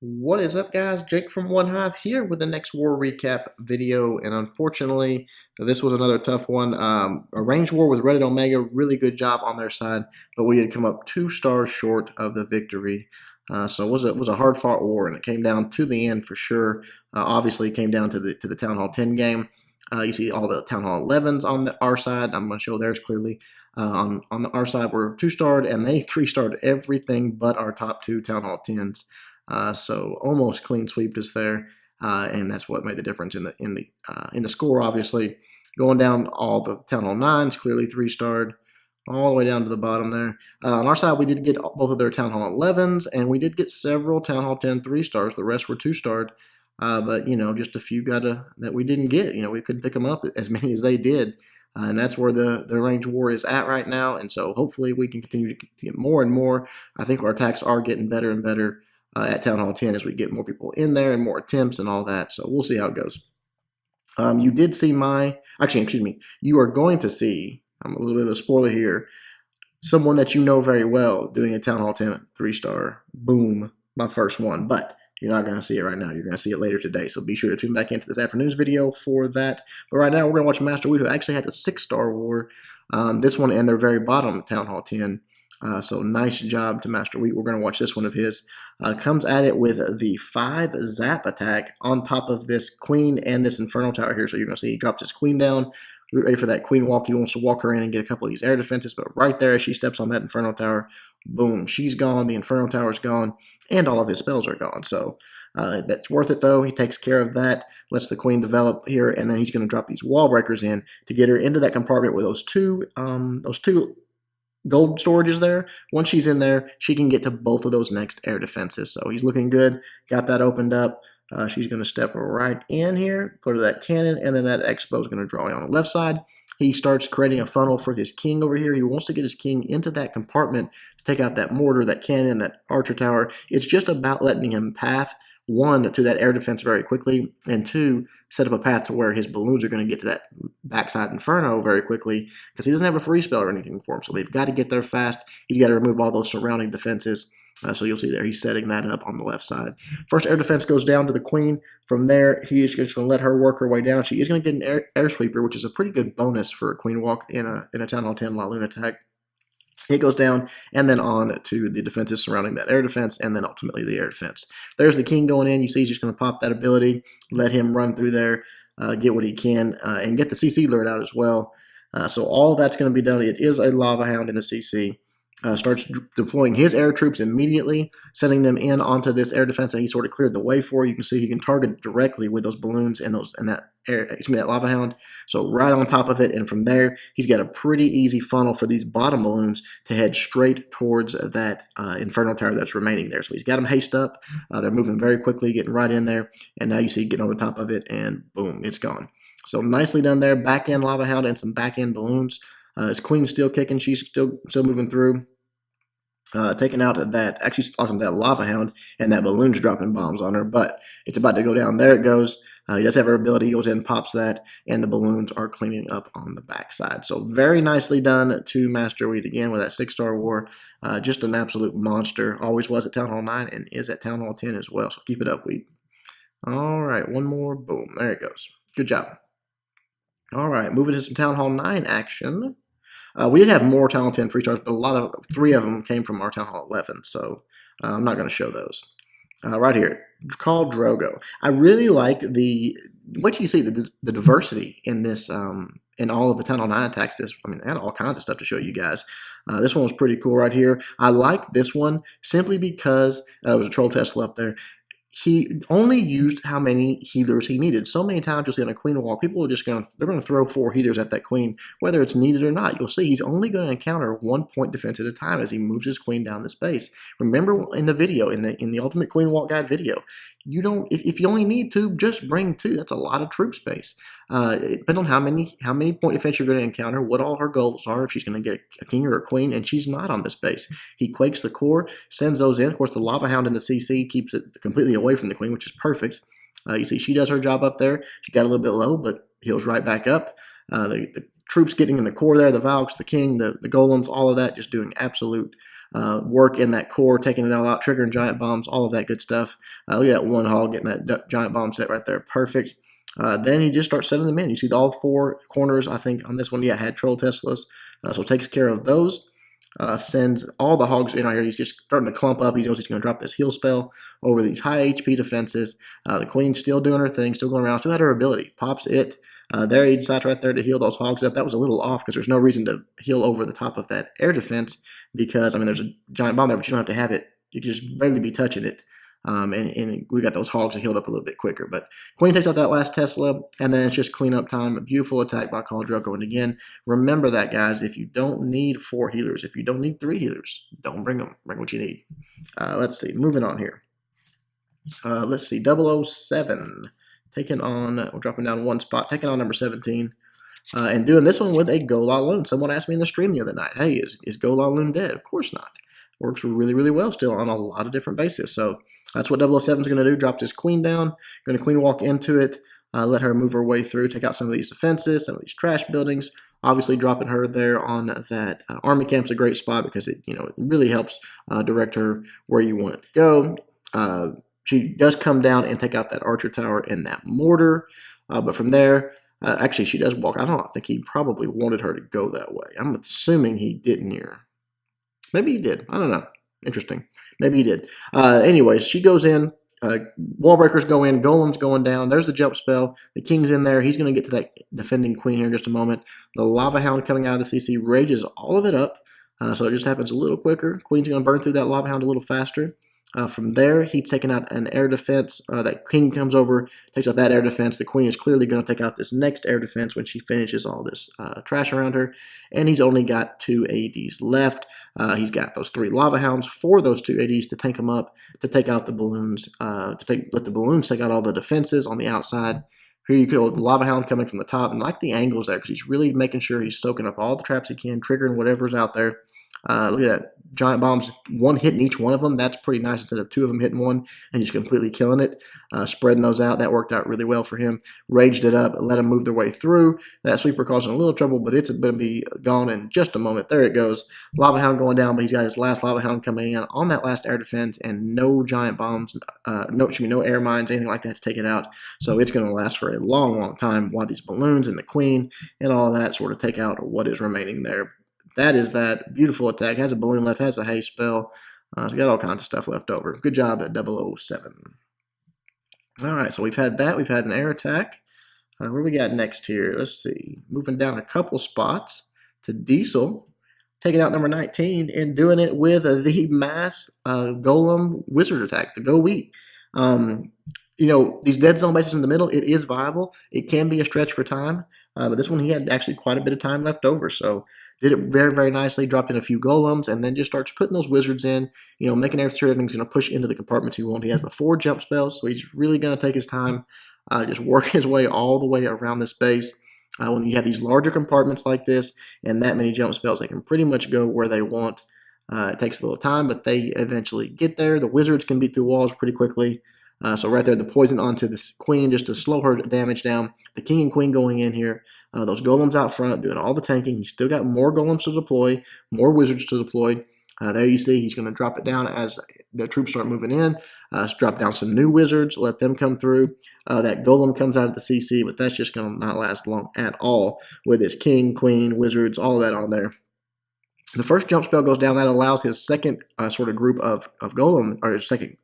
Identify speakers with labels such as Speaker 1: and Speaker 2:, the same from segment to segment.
Speaker 1: What is up, guys? Jake from OneHive here with the next war recap video, and unfortunately, this was another tough one. A range war with Reddit Omega, really good job on their side, but we had come up 2 stars short of the victory. So it was a hard fought war, and it came down to the end for sure. Obviously, it came down to the Town Hall 10 game. You see all the Town Hall 11s on our side. I'm going to show theirs clearly. Our side, we're 2-starred, and they 3-starred everything but our top 2 Town Hall 10s. So almost clean sweeped us there, and that's what made the difference in the score. Obviously, going down all the Town Hall 9s, clearly 3-starred, all the way down to the bottom there. On our side, we did get both of their Town Hall 11s, and we did get several Town Hall 10 3-stars. The rest were 2-starred, but just a few that we didn't get. We couldn't pick them up as many as they did. And that's where the range war is at right now, and so hopefully we can continue to get more and more. I think our attacks are getting better and better at Town Hall 10 as we get more people in there and more attempts and all that. So we'll see how it goes. You did see you are going to see, I'm a little bit of a spoiler here, someone that you know very well doing a Town Hall 10 3-star. Boom, my first one. But you're not going to see it right now. You're going to see it later today. So be sure to tune back into this afternoon's video for that. But right now, we're going to watch Master Weed, who actually had a 6-star war. This one and their very bottom, Town Hall 10. So nice job to Master Wheat. We're going to watch this one of his. Comes at it with the 5 zap attack on top of this queen and this inferno tower here. So you're going to see he drops his queen down. Ready for that queen walk. He wants to walk her in and get a couple of these air defenses. But right there, as she steps on that inferno tower, boom, she's gone. The inferno tower's gone. And all of his spells are gone. So that's worth it, though. He takes care of that, lets the queen develop here, and then he's going to drop these wall breakers in to get her into that compartment with those two gold storages there. Once she's in there, she can get to both of those next air defenses. So he's looking good. Got that opened up. She's going to step right in here, go to that cannon, and then that expo is going to draw in on the left side. He starts creating a funnel for his king over here. He wants to get his king into that compartment to take out that mortar, that cannon, that archer tower. It's just about letting him path, 1, to that air defense very quickly, and 2, set up a path to where his balloons are going to get to that backside inferno very quickly, because he doesn't have a free spell or anything for him. So they've got to get there fast. He's got to remove all those surrounding defenses. So you'll see there he's setting that up on the left side. First air defense goes down to the queen. From there, he is just going to let her work her way down. She is going to get an air sweeper, which is a pretty good bonus for a queen walk in a Town Hall 10 La Luna attack. It goes down and then on to the defenses surrounding that air defense, and then ultimately the air defense. There's the king going in. You see he's just going to pop that ability, let him run through there, get what he can, and get the CC alert out as well. So all that's going to be done. It is a lava hound in the CC. Starts deploying his air troops immediately, sending them in onto this air defense that he sort of cleared the way for. You can see he can target directly with those balloons and that lava hound. So right on top of it, and from there, he's got a pretty easy funnel for these bottom balloons to head straight towards that inferno tower that's remaining there. So he's got them haste up. They're moving very quickly, getting right in there, and now you see getting on the top of it, and boom, it's gone. So nicely done there. Back end lava hound and some back end balloons. His queen's still kicking. She's still moving through. Taking out that lava hound, and that balloon's dropping bombs on her, but it's about to go down. There it goes. He does have her ability. He goes in, pops that, and the balloons are cleaning up on the backside. So very nicely done to Master Weed again with that 6-star war. Just an absolute monster. Always was at Town Hall 9 and is at Town Hall 10 as well. So keep it up, Weed. All right, one more. Boom. There it goes. Good job. All right, moving to some Town Hall 9 action. We did have more Town Hall 10 3-stars, but 3 of them came from our Town Hall 11, so I'm not going to show those. Right here, called Drogo. I really like what you see, the diversity in this, in all of the Town Hall 9 attacks. They had all kinds of stuff to show you guys. This one was pretty cool right here. I like this one simply because it was a troll Tesla up there. He only used how many healers he needed. So many times you'll see on a queen wall, people are just going to throw 4 healers at that queen, whether it's needed or not. You'll see he's only going to encounter 1 point defense at a time as he moves his queen down the space. Remember in the video, in the Ultimate Queen Walk Guide video, if you only need 2, just bring 2. That's a lot of troop space. It depends on how many point defense you're going to encounter, what all her goals are, if she's going to get a king or a queen, and she's not on this base. He quakes the core, sends those in. Of course, the lava hound in the CC keeps it completely away from the queen, which is perfect. You see she does her job up there. She got a little bit low, but heals right back up. The troops getting in the core there, the Valks, the king, the golems, all of that, just doing absolute work in that core, taking it all out, triggering giant bombs, all of that good stuff. Look at that one hog getting that giant bomb set right there. Perfect. Then he just starts setting them in. You see all 4 corners, I think, on this one, yeah, had troll Teslas. So takes care of those. Sends all the hogs in right here. He's just starting to clump up. He knows he's going to drop this heal spell over these high HP defenses. The queen's still doing her thing, still going around, still had her ability. Pops it. There he decides right there to heal those hogs up. That was a little off because there's no reason to heal over the top of that air defense because, I mean, there's a giant bomb there, but you don't have to have it. You can just barely be touching it. And we got those hogs that healed up a little bit quicker. But Queen takes out that last Tesla, and then it's just cleanup time. A beautiful attack by Khal Drogo. And again, remember that, guys. If you don't need 4 healers, if you don't need 3 healers, don't bring them. Bring what you need. Let's see. Moving on here. Let's see. 007 taking on, we're dropping down 1 spot, taking on number 17. And doing this one with a Gola Loon. Someone asked me in the stream the other night, hey, is Gola Loon dead? Of course not. Works really, really well still on a lot of different bases. So that's what 007 is going to do. Drop this queen down. Going to queen walk into it. Let her move her way through. Take out some of these defenses, some of these trash buildings. Obviously, dropping her there on that army camp's a great spot because it, it really helps direct her where you want it to go. She does come down and take out that archer tower and that mortar. But from there, actually, she does walk. I don't think he probably wanted her to go that way. I'm assuming he didn't here. Maybe he did. I don't know. Interesting. Maybe he did. Anyways, she goes in. Wall breakers go in. Golems going down. There's the jump spell. The king's in there. He's going to get to that defending queen here in just a moment. The lava hound coming out of the CC rages all of it up. So it just happens a little quicker. Queen's going to burn through that lava hound a little faster. From there, he's taking out an air defense. That king comes over, takes out that air defense. The queen is clearly going to take out this next air defense when she finishes all this trash around her. And he's only got 2 ADs left. He's got those 3 lava hounds for those 2 ADs to tank them up, to take out the balloons, let the balloons take out all the defenses on the outside. Here you go with the lava hound coming from the top, and like the angles there because he's really making sure he's soaking up all the traps he can, triggering whatever's out there. Look at that. Giant bombs, 1 hitting each one of them. That's pretty nice instead of 2 of them hitting one and just completely killing it. Spreading those out. That worked out really well for him. Raged it up, let them move their way through. That sweeper causing a little trouble, but it's going to be gone in just a moment. There it goes. Lava hound going down, but he's got his last lava hound coming in on that last air defense and no giant bombs, no air mines, anything like that to take it out. So it's going to last for a long, long time while these balloons and the queen and all that sort of take out what is remaining there. That is that beautiful attack. Has a balloon left, has a haste spell. It's got all kinds of stuff left over. Good job at 007. All right, so we've had that. We've had an air attack. What do we got next here? Let's see. Moving down a couple spots to Diesel. Taking out number 19 and doing it with the mass golem wizard attack, the Go Wheat. These dead zone bases in the middle, it is viable. It can be a stretch for time. But this one, he had actually quite a bit of time left over. So did it very, very nicely, dropped in a few golems, and then just starts putting those wizards in, making sure everything's going to push into the compartments he wants. He has the 4 jump spells, so he's really going to take his time, just work his way all the way around this base. When you have these larger compartments like this and that many jump spells, they can pretty much go where they want. It takes a little time, but they eventually get there. The wizards can beat through walls pretty quickly. So right there, the poison onto the queen just to slow her damage down. The king and queen going in here. Those golems out front doing all the tanking. He's still got more golems to deploy, more wizards to deploy. There you see he's going to drop it down as the troops start moving in. Drop down some new wizards, let them come through. That golem comes out of the CC, but that's just going to not last long at all with his king, queen, wizards, all of that on there. The first jump spell goes down. That allows his second sort of group of golem, or his second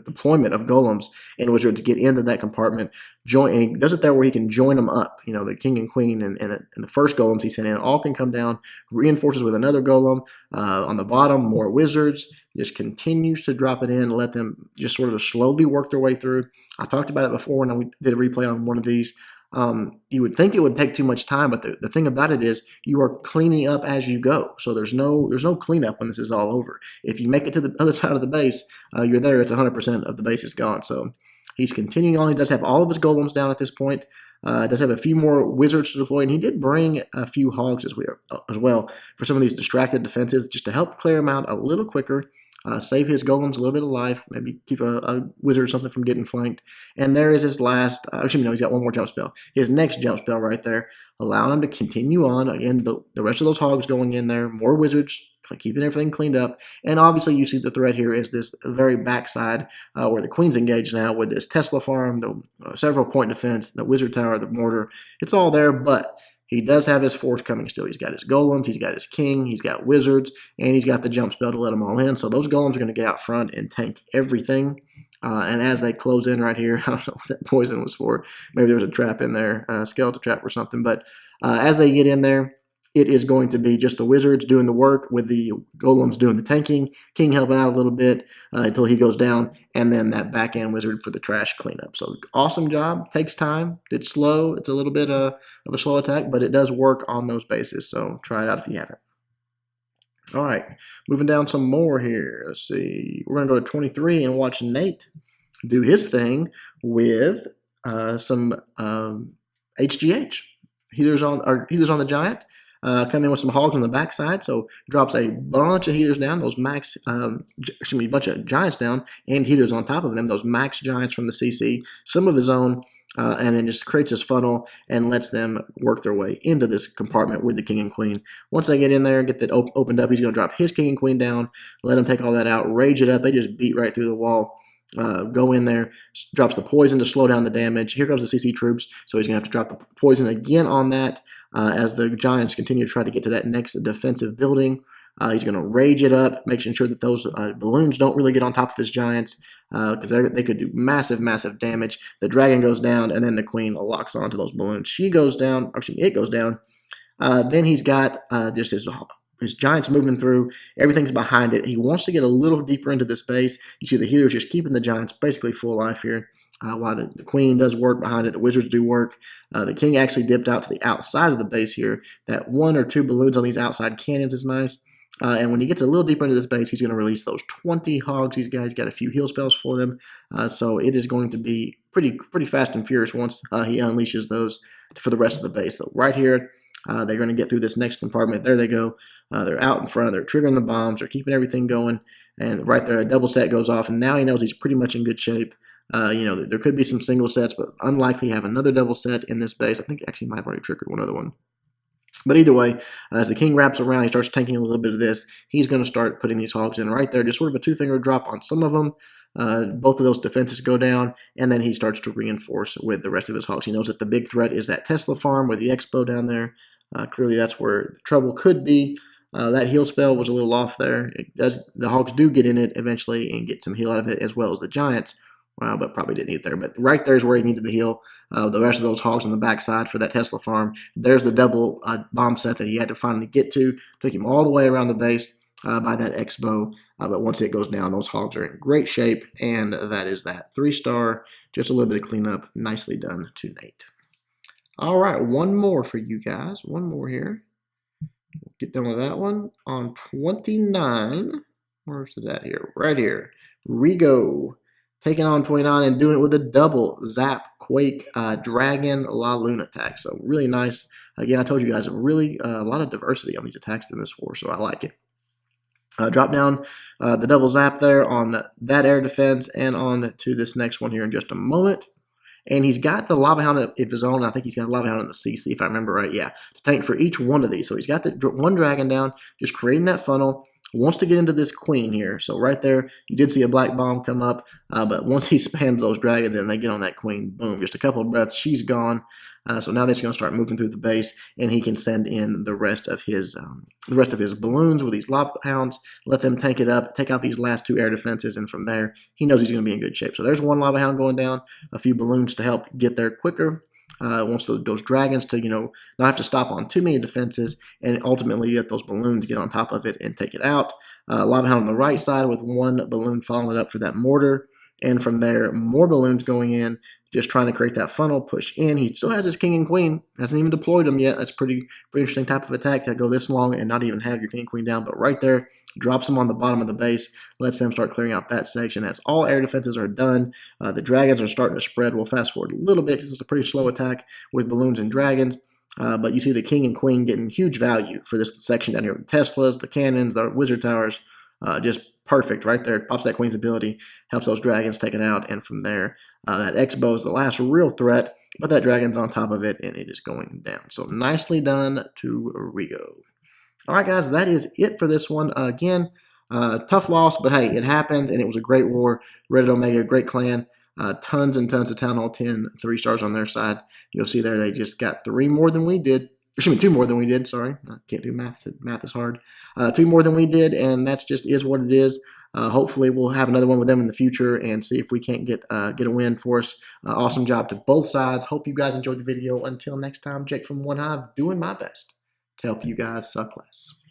Speaker 1: deployment of golems and wizards get into that compartment, join, and he does it there where he can join them up. The king and queen and the first golems he sent in all can come down, reinforces with another golem on the bottom, more wizards, just continues to drop it in, let them just sort of slowly work their way through. I talked about it before when I did a replay on one of these. You would think it would take too much time, but the thing about it is you are cleaning up as you go. So there's no cleanup when this is all over. If you make it to the other side of the base, you're there. It's 100% of the base is gone. So he's continuing on. He does have all of his golems down at this point. Does have a few more wizards to deploy, and he did bring a few hogs as well for some of these distracted defenses, just to help clear them out a little quicker. Save his golems a little bit of life, maybe keep a wizard or something from getting flanked. And there is his last, he's got one more jump spell. His next jump spell right there, allowing him to continue on. Again, the rest of those hogs going in there, more wizards keeping everything cleaned up. And obviously, you see the threat here is this very backside where the queen's engaged now with this Tesla farm, the several point defense, the wizard tower, the mortar. It's all there, but he does have his force coming still. He's got his golems, he's got his king, he's got wizards, and he's got the jump spell to let them all in. So those golems are going to get out front and tank everything. And as they close in right here, I don't know what that poison was for. Maybe there was a trap in there, a skeleton trap or something. But as they get in there, it is going to be just the wizards doing the work with the golems doing the tanking, king helping out a little bit until he goes down, and then that back end wizard for the trash cleanup. So awesome job. Takes time. It's slow. It's a little bit of a slow attack, but it does work on those bases. So try it out if you haven't. All right, moving down some more here. Let's see. We're going to go to 23 and watch Nate do his thing with some HGH. Healers on the giant. Come in with some hogs on the backside, so drops a bunch of healers down, those max, a bunch of giants down, and healers on top of them, those max giants from the CC, some of his own, and then just creates this funnel and lets them work their way into this compartment with the king and queen. Once they get in there, get that opened up, he's going to drop his king and queen down, let them take all that out, rage it up. They just beat right through the wall. Go in there, drops the poison to slow down the damage. Here comes the CC troops, so he's going to have to drop the poison again on that as the giants continue to try to get to that next defensive building. He's going to rage it up, making sure that those balloons don't really get on top of his giants because they could do massive, massive damage. The dragon goes down, and then the queen locks onto those balloons. She goes down, or excuse me, it goes down. Then he's got just his giants moving through. Everything's behind it. He wants to get a little deeper into this base. You see the healers just keeping the giants basically full life here. While the queen does work behind it, the wizards do work. The king actually dipped out to the outside of the base here. That 1 or 2 balloons on these outside cannons is nice. And when he gets a little deeper into this base, he's going to release those 20 hogs. These guys got a few heal spells for them. So it is going to be pretty fast and furious once he unleashes those for the rest of the base. So right here, they're going to get through this next compartment. There they go. They're out in front. They're triggering the bombs. They're keeping everything going. And right there, a double set goes off. And now he knows he's pretty much in good shape. There could be some single sets, but unlikely to have another double set in this base. I think he actually might have already triggered one other one. But either way, as the king wraps around, he starts tanking a little bit of this. He's going to start putting these hogs in right there. Just sort of a 2-finger drop on some of them. Both of those defenses go down, and then he starts to reinforce with the rest of his hogs. He knows that the big threat is that Tesla farm with the expo down there. Clearly, that's where the trouble could be. That heal spell was a little off there. The hogs do get in it eventually and get some heal out of it, as well as the giants. But probably didn't need it there. But right there is where he needed the heal. The rest of those hogs on the backside for that Tesla farm. There's the double bomb set that he had to finally get to. Took him all the way around the base by that expo. But once it goes down, those hogs are in great shape. And that is that. 3-star. Just a little bit of cleanup. Nicely done to Nate. All right. One more for you guys. One more here. Get done with that one. On 29. Where's it at here? Right here. Rigo. Taking on 29 and doing it with a double Zap, Quake, Dragon, La Luna attack. So really nice. Again, I told you guys, a lot of diversity on these attacks in this war, so I like it. Drop down the double Zap there on that air defense and on to this next one here in just a moment. And he's got the Lava Hound of his own. I think he's got a Lava Hound in the CC, if I remember right. Yeah, to tank for each one of these. So he's got the one dragon down, just creating that funnel. Wants to get into this queen here. So right there, you did see a black bomb come up. But once he spams those dragons and they get on that queen, boom, just a couple of breaths, she's gone. So now they're just going to start moving through the base, and he can send in the rest of his balloons with these lava hounds, let them tank it up, take out these last 2 air defenses, and from there, he knows he's going to be in good shape. So there's one lava hound going down, a few balloons to help get there quicker. Wants those dragons to, not have to stop on too many defenses, and ultimately get those balloons, get on top of it, and take it out. Lava Hound on the right side with 1 balloon following it up for that mortar. And from there, more balloons going in, just trying to create that funnel, push in. He still has his king and queen. Hasn't even deployed them yet. That's pretty interesting type of attack that go this long and not even have your king and queen down. But right there, drops them on the bottom of the base, lets them start clearing out that section. As all air defenses are done, the dragons are starting to spread. We'll fast forward a little bit because it's a pretty slow attack with balloons and dragons. But you see the king and queen getting huge value for this section down here with the Teslas, the cannons, the wizard towers. Just perfect right there. Pops that queen's ability, helps those dragons take it out, and from there, that X-bow is the last real threat, but that dragon's on top of it, and it is going down. So nicely done to Rigo. All right, guys, that is it for this one. Again, tough loss, but hey, it happens, and it was a great war. Reddit Omega, great clan. Tons and tons of Town Hall 10 3-stars on their side. You'll see there they just got 3 more than we did. Excuse me, 2 more than we did. Sorry, I can't do math. Math is hard. 2 more than we did, and that's just is what it is. Hopefully, we'll have another one with them in the future and see if we can't get a win for us. Awesome job to both sides. Hope you guys enjoyed the video. Until next time, Jake from OneHive, doing my best to help you guys suck less.